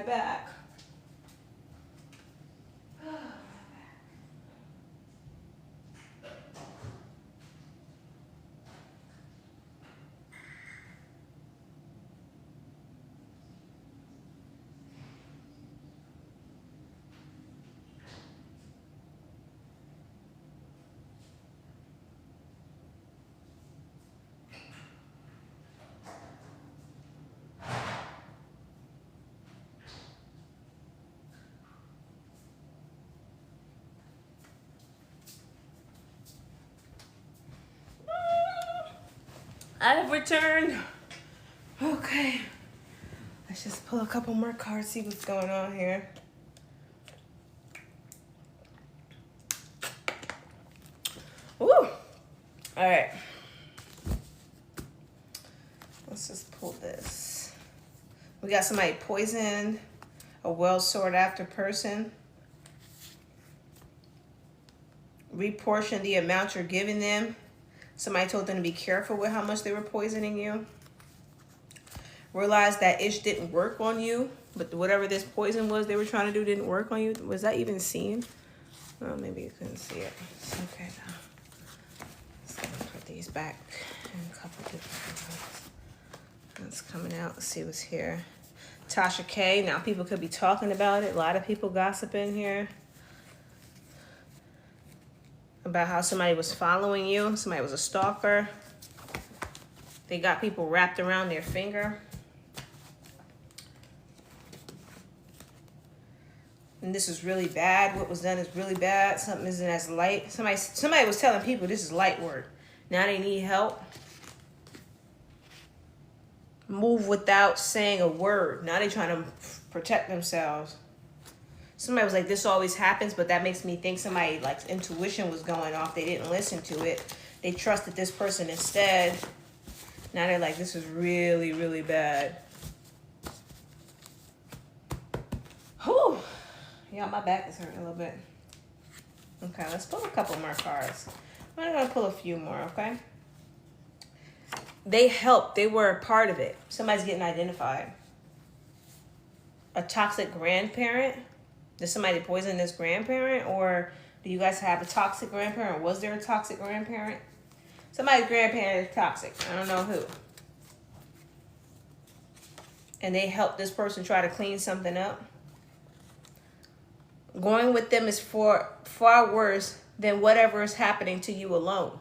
back. I have returned. Okay. Let's just pull a couple more cards, see what's going on here. Woo! All right. Let's just pull this. We got somebody poisoned, a well sought after person. Reportion the amount you're giving them. Somebody told them to be careful with how much they were poisoning you. Realize that ish didn't work on you, but whatever this poison was they were trying to do didn't work on you. Was that even seen? Oh, maybe you couldn't see it. It's okay though. Let's put these back in a couple different ones. That's coming out. Let's see what's here. Tasha K. Now people could be talking about it. A lot of people gossiping here about how somebody was following you. Somebody was a stalker. They got people wrapped around their finger. And this is really bad. What was done is really bad. Something isn't as light. Somebody was telling people this is light work. Now they need help. Move without saying a word. Now they trying to protect themselves. Somebody was like, this always happens, but that makes me think somebody like intuition was going off. They didn't listen to it. They trusted this person instead. Now they're like, this is really, really bad. Whew. Yeah, my back is hurting a little bit. Okay, let's pull a couple more cards. I'm going to pull a few more, okay? They helped. They were a part of it. Somebody's getting identified. A toxic grandparent. Did somebody poison this grandparent? Or do you guys have a toxic grandparent? Was there a toxic grandparent? Somebody's grandparent is toxic. I don't know who. And they helped this person try to clean something up. Going with them is far worse than whatever is happening to you alone.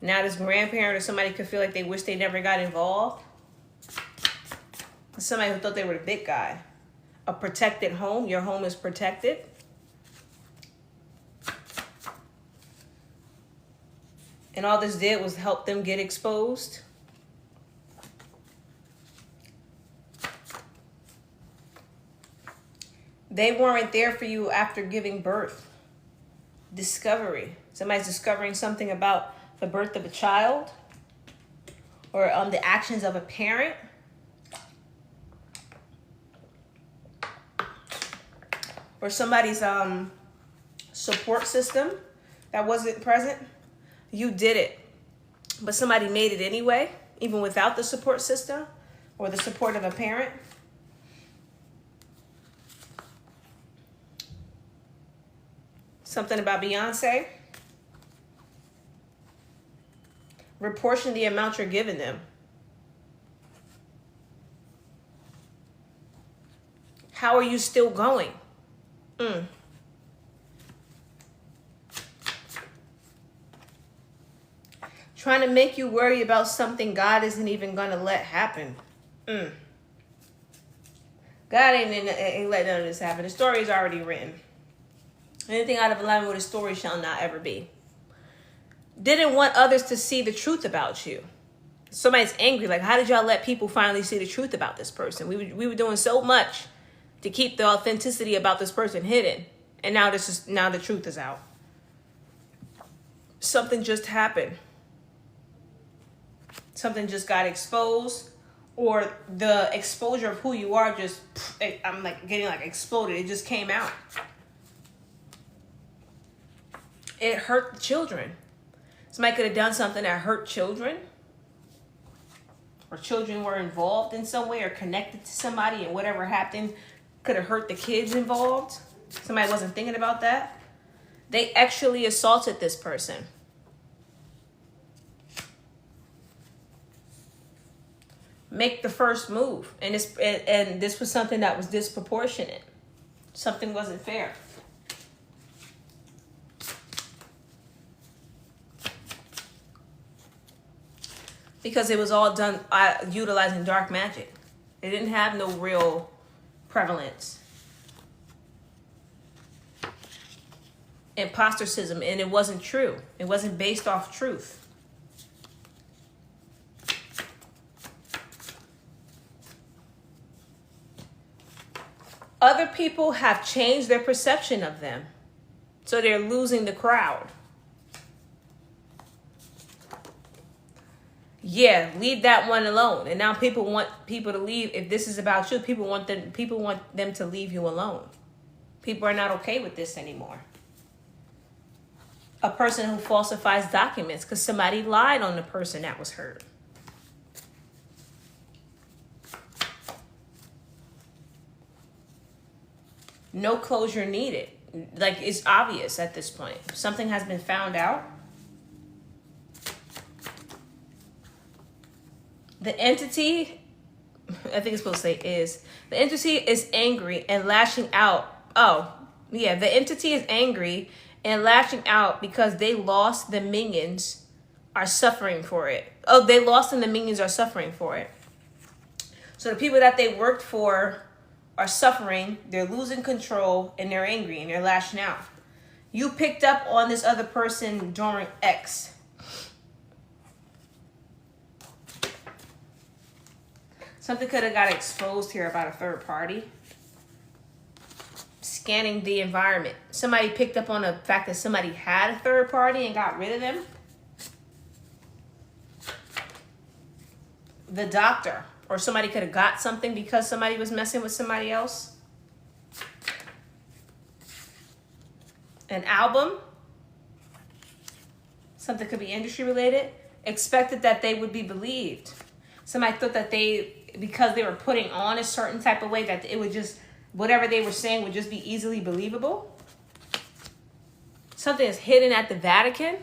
Now this grandparent or somebody could feel like they wish they never got involved. Somebody who thought they were the big guy. A protected home. Your home is protected. And all this did was help them get exposed. They weren't there for you after giving birth. Discovery. Somebody's discovering something about the birth of a child. Or the actions of a parent. Or somebody's support system that wasn't present. You did it, but somebody made it anyway, even without the support system or the support of a parent. Something about Beyonce. Reportion the amount you're giving them. How are you still going? Trying to make you worry about something God isn't even going to let happen. God ain't let none of this happen. The story is already written. Anything out of alignment with a story shall not ever be. Didn't want others to see the truth about you. Somebody's angry. Like, how did y'all let people finally see the truth about this person? We were doing so much to keep the authenticity about this person hidden. And now the truth is out. Something just happened. Something just got exposed, or the exposure of who you are just, I'm like getting like exploded. It just came out. It hurt the children. Somebody could have done something that hurt children. or children were involved in some way or connected to somebody, and whatever happened could have hurt the kids involved. Somebody wasn't thinking about that. They actually assaulted this person. Make the first move. And this was something that was disproportionate. Something wasn't fair. Because it was all done utilizing dark magic. It didn't have no real prevalence. Impostercism, and it wasn't true. It wasn't based off truth. Other people have changed their perception of them. So they're losing the crowd. Yeah, leave that one alone. And now people want people to leave. If this is about you, people want them to leave you alone. People are not okay with this anymore. A person who falsifies documents because somebody lied on the person that was hurt. No closure needed. Like, it's obvious at this point. Something has been found out. The entity, I think it's supposed to say is, the entity is angry and lashing out. Oh, yeah, the entity is angry and lashing out because they lost the minions are suffering for it. Oh, they lost and the minions are suffering for it. So the people that they worked for are suffering, they're losing control, and they're angry and they're lashing out. You picked up on this other person during X. Something could have got exposed here about a third party. Scanning the environment. Somebody picked up on the fact that somebody had a third party and got rid of them. The doctor. Or somebody could have got something because somebody was messing with somebody else. An album. Something could be industry related. Expected that they would be believed. Somebody thought that because they were putting on a certain type of way, that it would just, whatever they were saying would just be easily believable. Something is hidden at the Vatican.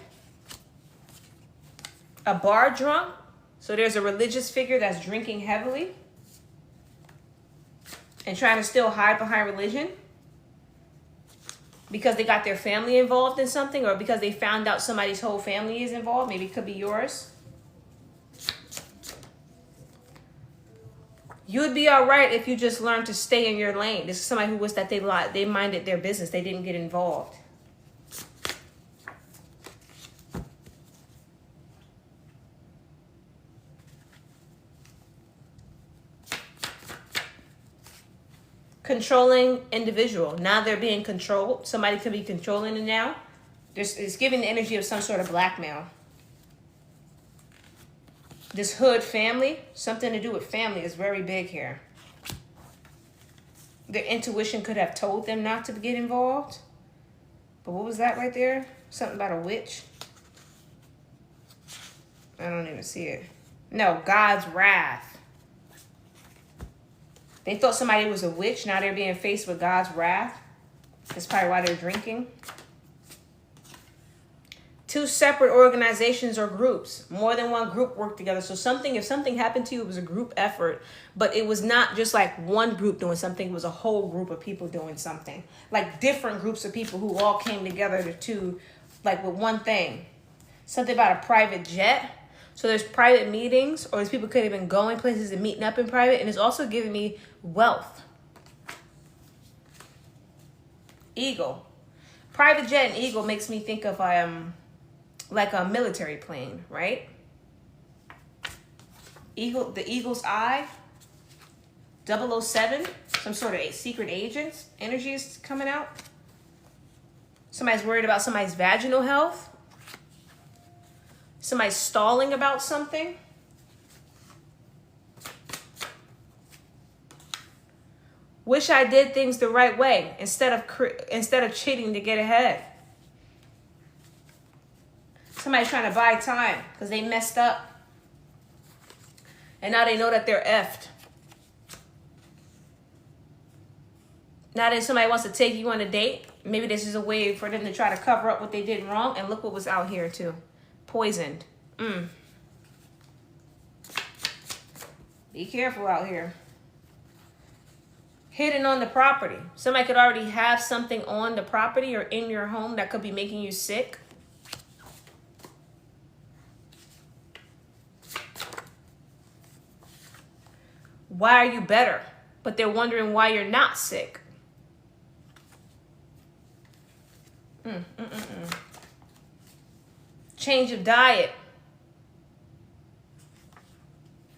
A bar drunk. So there's a religious figure that's drinking heavily and trying to still hide behind religion because they got their family involved in something, or because they found out somebody's whole family is involved. Maybe it could be yours. You would be all right if you just learned to stay in your lane. This is somebody who was that they lied. They minded their business. They didn't get involved. Controlling individual. Now they're being controlled. Somebody could be controlling it now. It's giving the energy of some sort of blackmail. This hood family, something to do with family, is very big here. Their intuition could have told them not to get involved. But what was that right there? Something about a witch. I don't even see it. No, God's wrath. They thought somebody was a witch. Now they're being faced with God's wrath. That's probably why they're drinking. Two separate organizations or groups. More than one group worked together. So if something happened to you, it was a group effort. But it was not just like one group doing something. It was a whole group of people doing something. Like different groups of people who all came together with one thing. Something about a private jet. So there's private meetings, or these people could have been going places and meeting up in private. And it's also giving me wealth. Eagle. Private jet and eagle makes me think of like a military plane, right? Eagle, the eagle's eye. 007, some sort of secret agent energy is coming out. Somebody's worried about somebody's vaginal health. Somebody's stalling about something. Wish I did things the right way instead of cheating to get ahead. Somebody's trying to buy time because they messed up. And now they know that they're effed. Now that somebody wants to take you on a date, maybe this is a way for them to try to cover up what they did wrong. And look what was out here too. Poisoned. Be careful out here. Hidden on the property. Somebody could already have something on the property or in your home that could be making you sick. Why are you better? But they're wondering why you're not sick. Change of diet.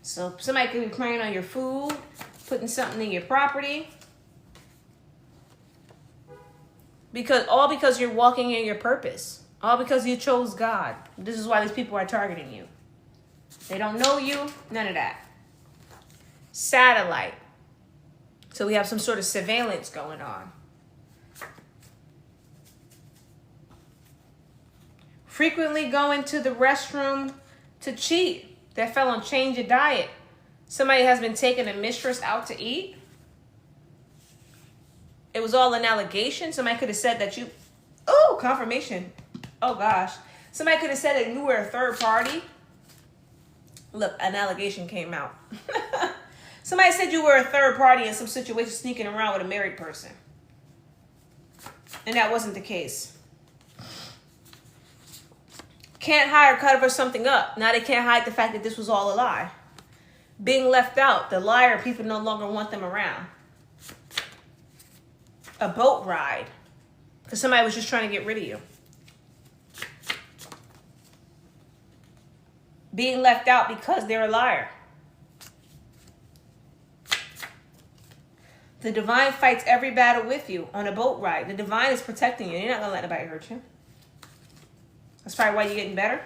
So somebody could be preying on your food, putting something in your property. Because you're walking in your purpose. All because you chose God. This is why these people are targeting you. They don't know you, none of that. Satellite. So we have some sort of surveillance going on. Frequently going to the restroom to cheat. That fell on change of diet. Somebody has been taking a mistress out to eat. It was all an allegation. Somebody could have said that you... Oh, confirmation. Oh, gosh. Somebody could have said that you were a third party. Look, an allegation came out. Somebody said you were a third party in some situation sneaking around with a married person. And that wasn't the case. Can't hide or cover something up. Now they can't hide the fact that this was all a lie. Being left out. The liar, people no longer want them around. A boat ride. Because somebody was just trying to get rid of you. Being left out because they're a liar. The divine fights every battle with you on a boat ride. The divine is protecting you. You're not going to let anybody hurt you. That's probably why you're getting better.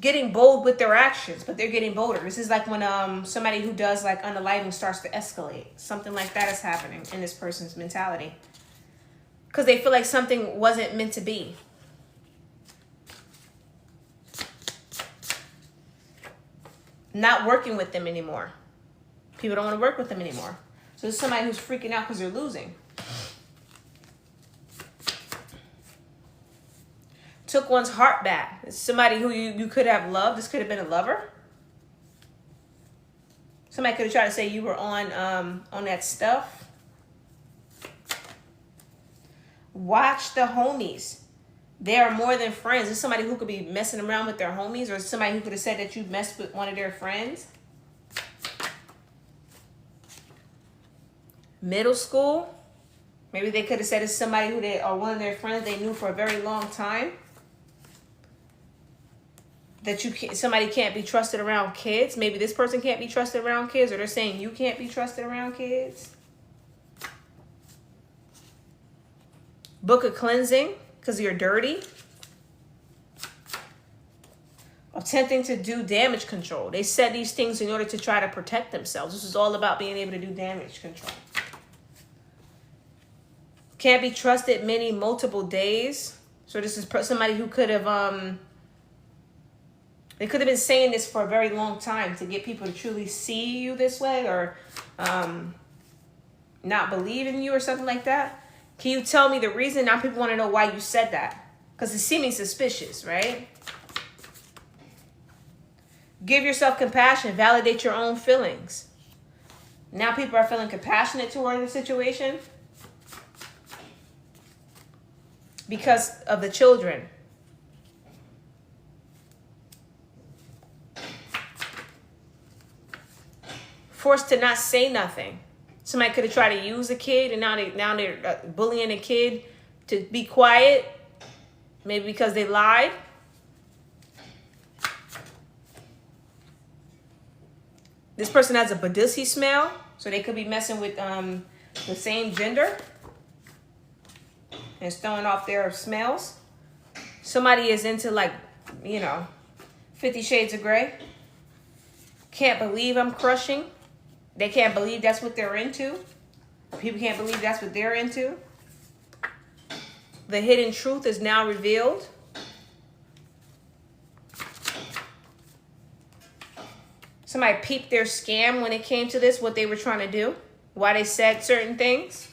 Getting bold with their actions, but they're getting bolder. This is like when somebody who does like unaliving starts to escalate. Something like that is happening in this person's mentality. Because they feel like something wasn't meant to be. Not working with them anymore. People don't want to work with them anymore. So there's somebody who's freaking out because they're losing. Took one's heart back. It's somebody who you could have loved. This could have been a lover. Somebody could have tried to say you were on that stuff. Watch the homies. They are more than friends. It's somebody who could be messing around with their homies, or somebody who could have said that you messed with one of their friends. Middle school. Maybe they could have said it's somebody who they or one of their friends they knew for a very long time. That somebody can't be trusted around kids. Maybe this person can't be trusted around kids, or they're saying you can't be trusted around kids. Book of cleansing because you're dirty. Attempting to do damage control. They said these things in order to try to protect themselves. This is all about being able to do damage control. Can't be trusted multiple days. So this is somebody who could have they could have been saying this for a very long time to get people to truly see you this way, or not believe in you or something like that. Can you tell me the reason? Now people want to know why you said that. Because it's seeming suspicious, right? Give yourself compassion. Validate your own feelings. Now people are feeling compassionate toward the situation because of the children. Forced to not say nothing. Somebody could have tried to use a kid, and now they're bullying a kid to be quiet. Maybe because they lied. This person has a badussi smell, so they could be messing with the same gender and throwing off their smells. Somebody is into 50 Shades of Grey. Can't believe I'm crushing. They can't believe that's what they're into. People can't believe that's what they're into. The hidden truth is now revealed. Somebody peeped their scam when it came to this, what they were trying to do, why they said certain things.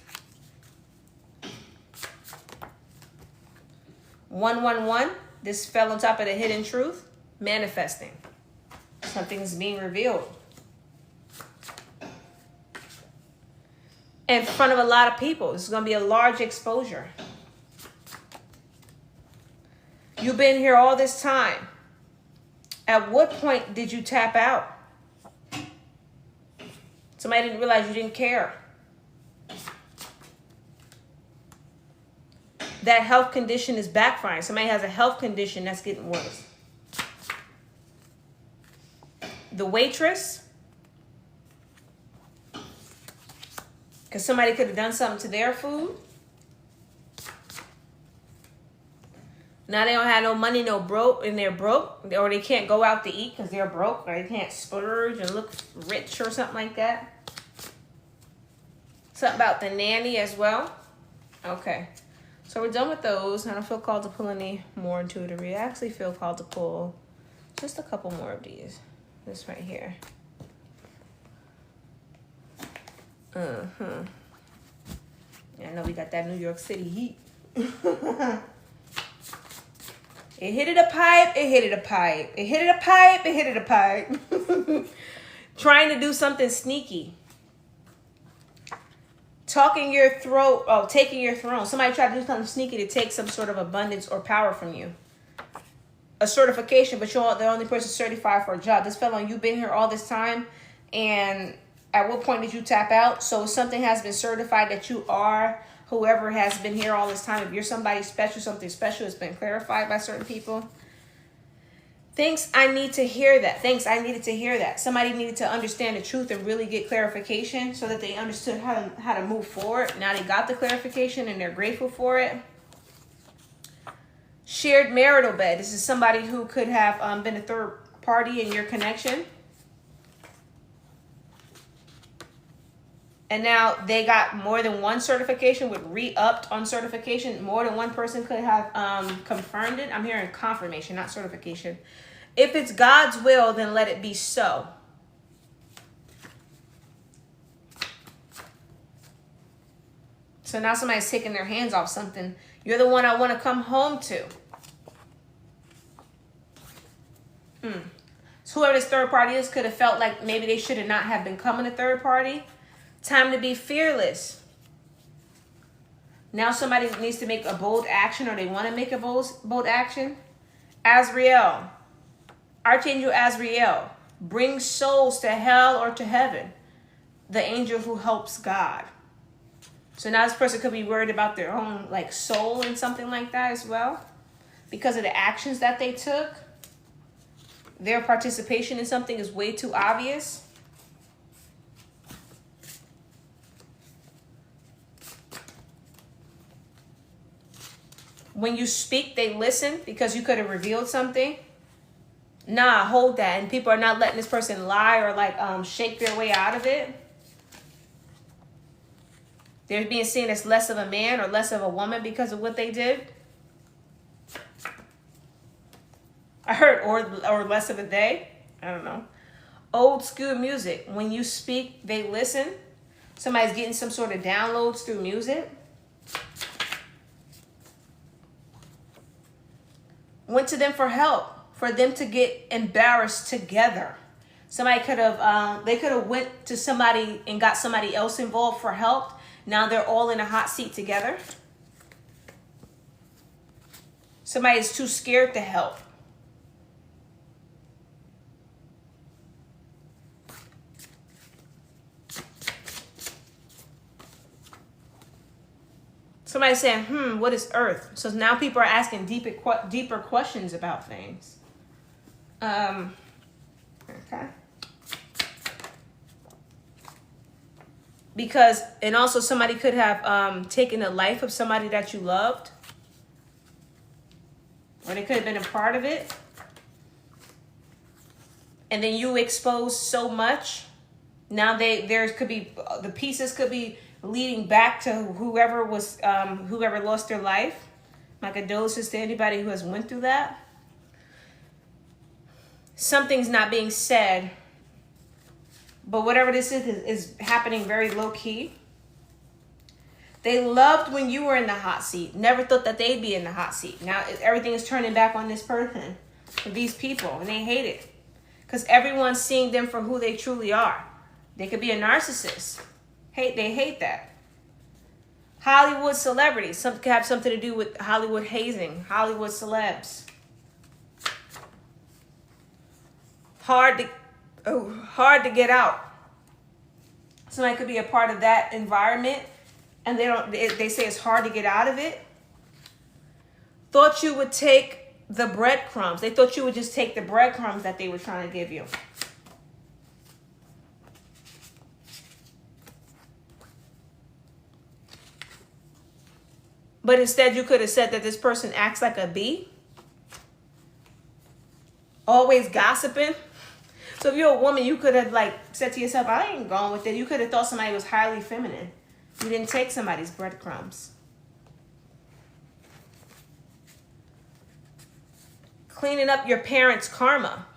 111, this fell on top of the hidden truth, manifesting. Something's being revealed. In front of a lot of people. This is going to be a large exposure. You've been here all this time. At what point did you tap out? Somebody didn't realize you didn't care. That health condition is backfiring. Somebody has a health condition that's getting worse. The waitress, because somebody could have done something to their food. Now they don't have no money, and they're broke, or they can't go out to eat because they're broke, or they can't splurge and look rich or something like that. Something about the nanny as well. Okay, so we're done with those. I don't feel called to pull any more intuitive read. I actually feel called to pull just a couple more of these. This right here. Yeah, I know we got that New York City heat. It hit it a pipe, it hit it a pipe. It hit it a pipe, it hit it a pipe. Trying to do something sneaky. Talking your throat, taking your throne. Somebody tried to do something sneaky to take some sort of abundance or power from you. A certification, but you're the only person certified for a job. This fell on you, been here all this time, and at what point did you tap out? So something has been certified that you are whoever has been here all this time. If you're somebody special, something special has been clarified by certain people. Thanks, I need to hear that. Thanks, I needed to hear that. Somebody needed to understand the truth and really get clarification so that they understood how to move forward. Now they got the clarification and they're grateful for it. Shared marital bed. This is somebody who could have been a third party in your connection. And now they got more than one certification with re-upped on certification. More than one person could have confirmed it. I'm hearing confirmation, not certification. If it's God's will, then let it be so. So now somebody's taking their hands off something. You're the one I want to come home to. So whoever this third party is could have felt like maybe they should have not have been coming a third party. Time to be fearless. Now somebody needs to make a bold action, or they want to make a bold action. Azrael. Archangel Azrael. Brings souls to hell or to heaven. The angel who helps God. So now this person could be worried about their own soul and something like that as well. Because of the actions that they took. Their participation in something is way too obvious. When you speak, they listen because you could have revealed something. Nah, hold that. And people are not letting this person lie or shake their way out of it. They're being seen as less of a man or less of a woman because of what they did. I heard or less of a they. I don't know. Old school music. When you speak, they listen. Somebody's getting some sort of downloads through music. Went to them for help, for them to get embarrassed together. Somebody could have, they could have went to somebody and got somebody else involved for help. Now they're all in a hot seat together. Somebody is too scared to help. Somebody's saying, what is earth? So now people are asking deeper questions about things. Okay. Because, and also somebody could have taken the life of somebody that you loved. Or they could have been a part of it. And then you exposed so much. Now there could be, the pieces could be leading back to whoever lost their life. My condolences to anybody who has went through that. Something's not being said But whatever this is happening very low key. They loved when you were in the hot seat. Never thought that they'd be in the hot seat. Now everything is turning back on this person, for these people, and they hate it. Because everyone's seeing them for who they truly are. They could be a narcissist. They hate that. Hollywood celebrities. Some could have something to do with Hollywood hazing. Hollywood celebs. Hard to get out. Somebody could be a part of that environment, and they say it's hard to get out of it. Thought you would take the breadcrumbs. They thought you would just take the breadcrumbs that they were trying to give you. But instead you could have said that this person acts like a bee. Always gossiping. So if you're a woman, you could have said to yourself, I ain't going with it. You could have thought somebody was highly feminine. You didn't take somebody's breadcrumbs. Cleaning up your parents' karma.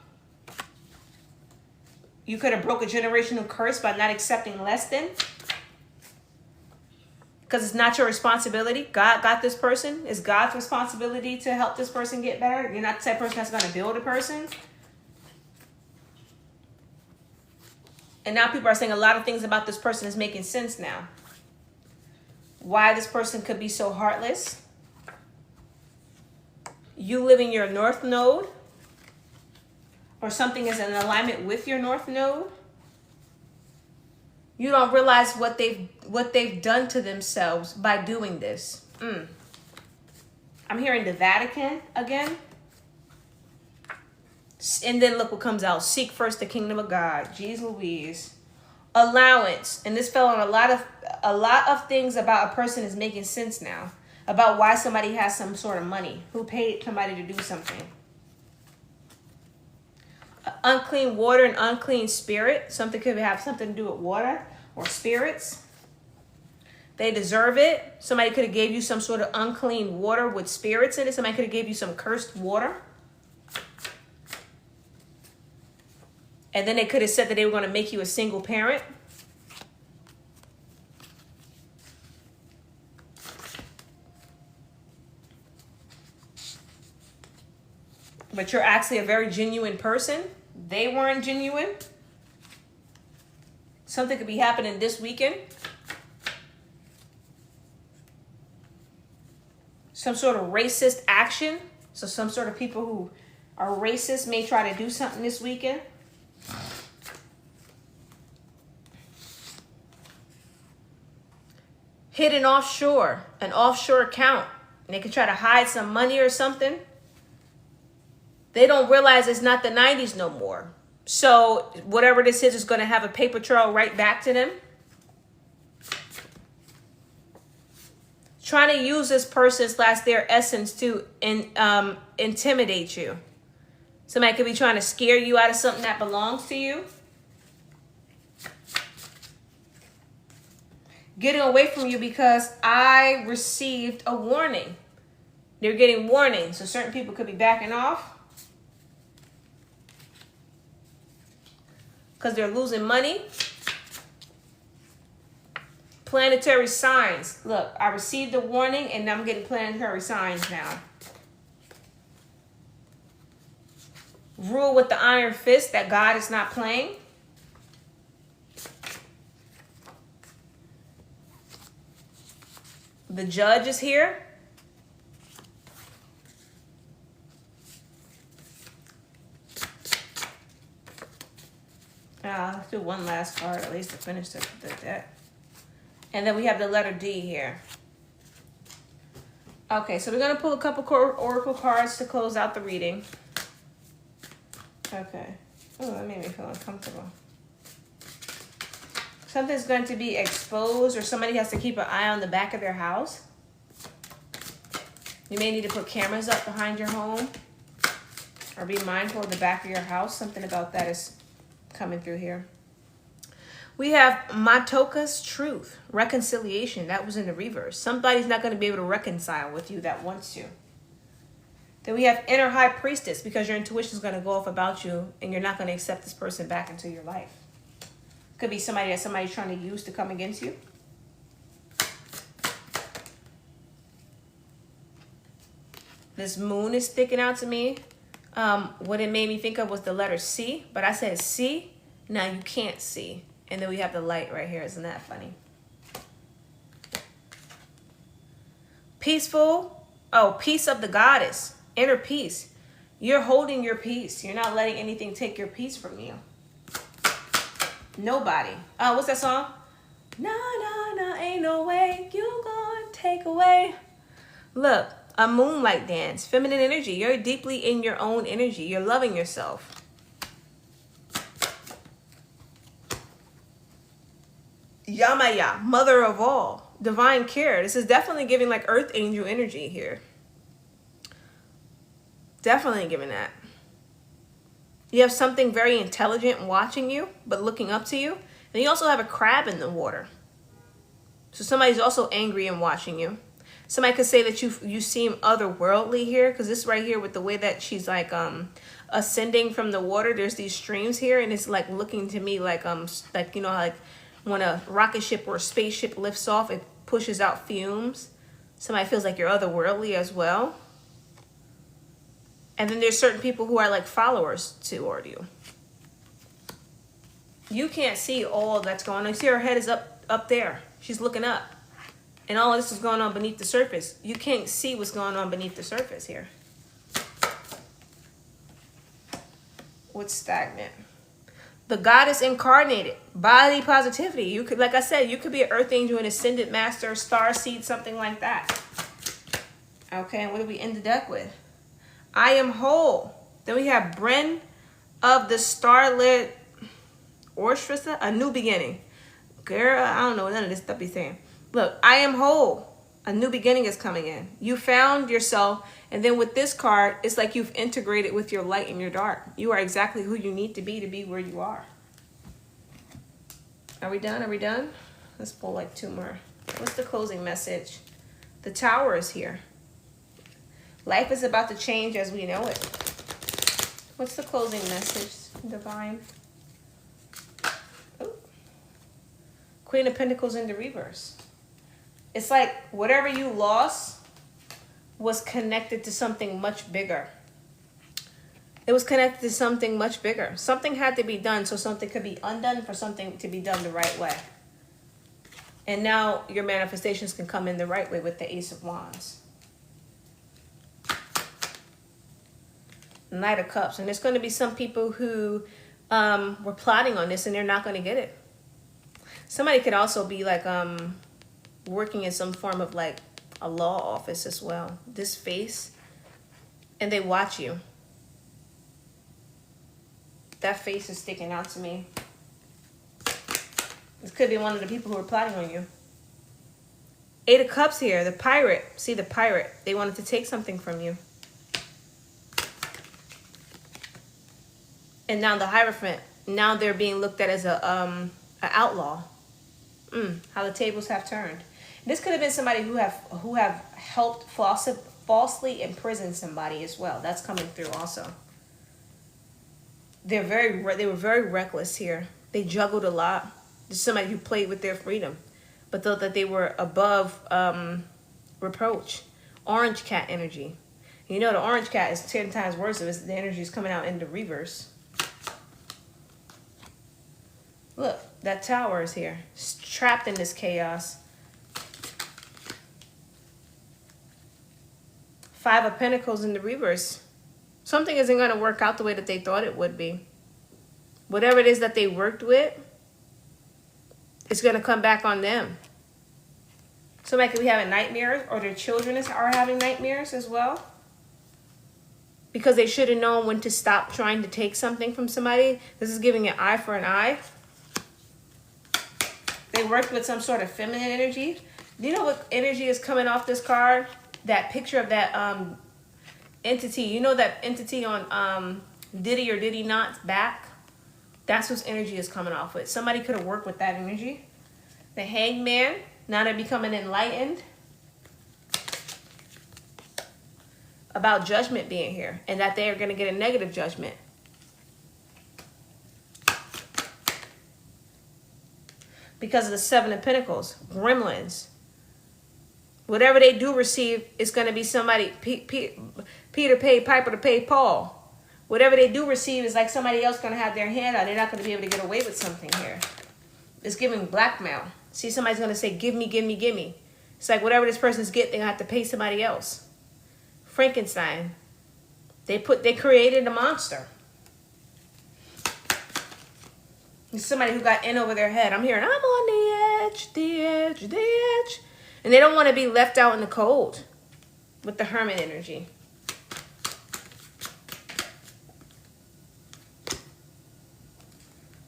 You could have broke a generational curse by not accepting less than. Because it's not your responsibility. God got this person. It's God's responsibility to help this person get better. You're not the type of person that's going to build a person. And now people are saying a lot of things about this person is making sense now. Why this person could be so heartless. You live in your north node, or something is in alignment with your north node. You don't realize what they've done to themselves by doing this. I'm hearing the Vatican again. And then look what comes out. Seek first the kingdom of God. Jeez Louise. Allowance. And this fell on a lot of things about a person is making sense now. About why somebody has some sort of money. Who paid somebody to do something. Unclean water and unclean spirit. Something could have something to do with water or spirits. They deserve it. Somebody could have gave you some sort of unclean water with spirits in it. Somebody could have gave you some cursed water. And then they could have said that they were going to make you a single parent. But you're actually a very genuine person. They weren't genuine. Something could be happening this weekend. Some sort of racist action. So some sort of people who are racist may try to do something this weekend. Hidden offshore, an offshore account. And they could try to hide some money or something. They don't realize it's not the 90s no more. So whatever this is going to have a paper trail right back to them. Trying to use this person / their essence to intimidate you. Somebody could be trying to scare you out of something that belongs to you. Getting away from you because I received a warning. They're getting warnings. So certain people could be backing off. Because they're losing money. Planetary signs. Look, I received a warning and I'm getting planetary signs now. Rule with the iron fist that God is not playing. The judge is here. Let's do one last card, at least to finish the deck. And then we have the letter D here. Okay, so we're going to pull a couple oracle cards to close out the reading. Okay. Oh, that made me feel uncomfortable. Something's going to be exposed, or somebody has to keep an eye on the back of their house. You may need to put cameras up behind your home. Or be mindful of the back of your house. Something about that is coming through here. We have Matoka's truth, reconciliation. That was in the reverse. Somebody's not going to be able to reconcile with you that wants to. Then we have inner high priestess, because your intuition is going to go off about you and you're not going to accept this person back into your life. Could be somebody that somebody's trying to use to come against you. This moon is sticking out to me. What it made me think of was the letter C, but I said C. Now you can't see. And then we have the light right here. Isn't that funny? Peaceful. Oh, peace of the goddess. Inner peace. You're holding your peace. You're not letting anything take your peace from you. Nobody. What's that song? Nah, nah, nah, ain't no way you gonna take away. Look, a moonlight dance. Feminine energy. You're deeply in your own energy. You're loving yourself. Yamaya, mother of all. Divine care. This is definitely giving like earth angel energy here. Definitely giving that. You have something very intelligent watching you, but looking up to you. And you also have a crab in the water. So somebody's also angry and watching you. Somebody could say that you seem otherworldly here, because this right here with the way that she's like ascending from the water, there's these streams here, and it's like looking to me like you know, like when a rocket ship or a spaceship lifts off, it pushes out fumes. Somebody feels like you're otherworldly as well. And then there's certain people who are like followers toward you. You can't see all that's going on. You see her head is up there. She's looking up. And all of this is going on beneath the surface. You can't see what's going on beneath the surface here. What's stagnant? The goddess incarnated. Body positivity. You could, like I said, you could be an earth angel, an ascended master, star seed, something like that. Okay, and what do we end the deck with? I am whole. Then we have Bren of the starlit orchestra, a new beginning. Girl, I don't know none of this stuff he's saying. Look, I am whole. A new beginning is coming in. You found yourself, and then with this card, it's like you've integrated with your light and your dark. You are exactly who you need to be where you are. Are we done? Are we done? Let's pull like two more. What's the closing message? The Tower is here. Life is about to change as we know it. What's the closing message, Divine? Ooh. Queen of Pentacles in the reverse. It's like whatever you lost was connected to something much bigger. It was connected to something much bigger. Something had to be done so something could be undone for something to be done the right way. And now your manifestations can come in the right way with the Ace of Wands. Knight of Cups. And there's going to be some people who were plotting on this and they're not going to get it. Somebody could also be like working in some form of like a law office as well. This face, and they watch you. That face is sticking out to me. This could be one of the people who are plotting on you. Eight of Cups here, the pirate. See the pirate. They wanted to take something from you. And now the Hierophant. Now they're being looked at as an outlaw. How the tables have turned. This could have been somebody who have helped falsely imprison somebody as well. That's coming through also. They were very reckless here. They juggled a lot. There's somebody who played with their freedom, but thought that they were above reproach. Orange cat energy. You know the orange cat is 10 times worse if the energy is coming out in the reverse. Look, that Tower is here. It's trapped in this chaos. Five of Pentacles in the reverse. Something isn't going to work out the way that they thought it would be. Whatever it is that they worked with, it's going to come back on them. Somebody could be having nightmares, or their children are having nightmares as well. Because they should have known when to stop trying to take something from somebody. This is giving an eye for an eye. They worked with some sort of feminine energy. Do you know what energy is coming off this card? That picture of that entity. You know that entity on Diddy or Diddy Not's back? That's whose energy is coming off with. Somebody could have worked with that energy. The Hangman. Now they're becoming enlightened about judgment being here. And that they are going to get a negative judgment. because of the Seven of Pentacles, gremlins. Whatever they do receive is going to be somebody, Peter paid Piper to pay Paul. Whatever they do receive is like somebody else going to have their hand out. They're not going to be able to get away with something here. It's giving blackmail. See, somebody's going to say, give me, give me, give me. It's like whatever this person's getting, they're going to have to pay somebody else. Frankenstein. They created a monster. It's somebody who got in over their head. I'm hearing, I'm on the edge, the edge, the edge. And they don't want to be left out in the cold with the Hermit energy.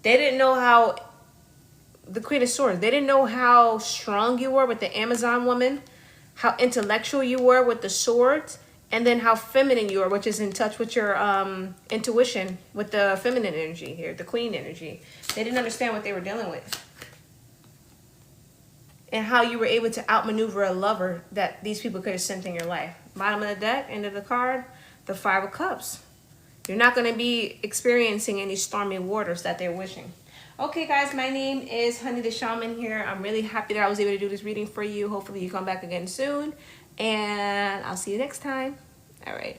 They didn't know how, the Queen of Swords, they didn't know how strong you were with the Amazon woman, how intellectual you were with the swords, and then how feminine you are, which is in touch with your intuition, with the feminine energy here, the Queen energy. They didn't understand what they were dealing with. And how you were able to outmaneuver a lover that these people could have sent in your life. Bottom of the deck, end of the card, the Five of Cups. You're not going to be experiencing any stormy waters that they're wishing. Okay, guys, my name is Honeyy the Shaman here. I'm really happy that I was able to do this reading for you. Hopefully you come back again soon. And I'll see you next time. All right.